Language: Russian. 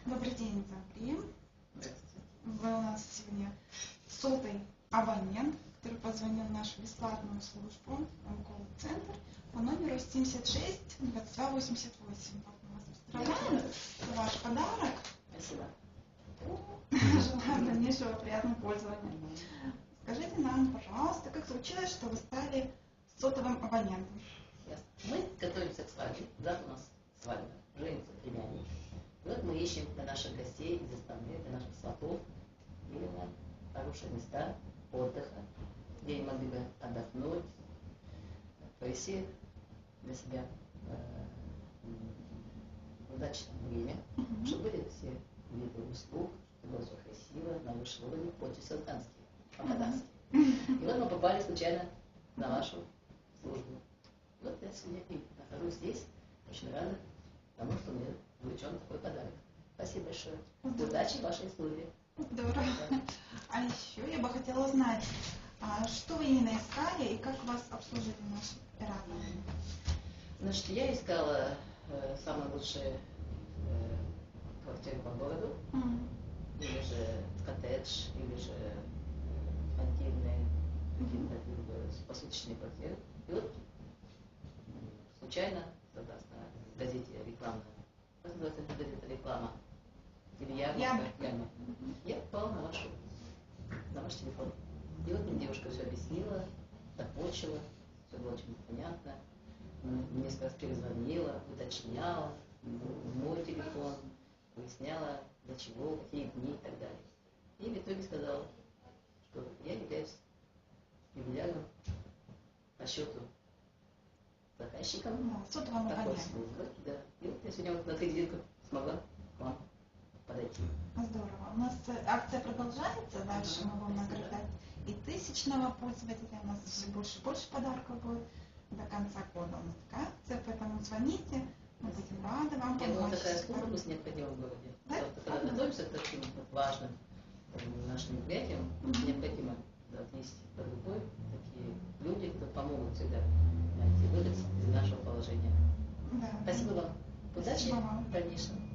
Добрый день, Запри. Здравствуйте. Вы у нас сегодня сотый абонент, который позвонил в нашу бесплатную службу колл-центр по номеру 76 22 88. Вас поздравляем за ваш подарок. Спасибо. Желаем дальнейшего приятного пользования. Скажите нам, пожалуйста, как случилось, что вы стали сотовым абонентом? Мы готовимся к свадьбе. Завтра у нас свадьба. Женится племянник. И вот мы ищем для наших гостей из Астаны, для наших сватов именно хорошие места отдыха, где они могли бы отдохнуть, провести для себя удачное время, чтобы были все виды услуг, чтобы было все красиво, на высшем уровне, очень селтанские, по-казахски. И вот мы попали случайно на вашу службу. Вот я сегодня и нахожусь здесь, очень рада тому, что мне вручен такой подарок. Спасибо большое. Удачи в вашей службе. Здорово. А еще я бы хотела узнать, что вы именно искали и как вас обслужили наши операторы? Значит, я искала самые лучшие квартиры по городу, или же коттедж, или же отдельные какие-то посуточные квартиры. И вот случайно, согласно газете рекламная, как называется эта газета реклама? Или ярмарка? Я попала на ваш телефон. И вот мне девушка все объяснила, докончила, все было очень понятно. Несколько раз перезвонила, уточняла мой телефон, выясняла, для чего, какие дни и так далее. И в итоге сказала, что я являюсь юбилярным по счету заказчиком сотовым такой абонентом. службы. Да. И вот я сегодня вот на 3 визитку смогла к вам подойти. Здорово. У нас акция продолжается, дальше мы будем награждать и тысячного пользователя, у нас все больше и больше подарков будет до конца года. У нас такая акция, поэтому звоните, мы будем рады вам Я думаю, помочь. такая служба будет необходима в городе. Да? Когда готовимся к таким важным нашим мероприятиям, необходимо есть под рукой такие люди, кто помогут всегда найти выход из нашего положения. Да. Спасибо вам. Удачи Спасибо вам. в дальнейшем.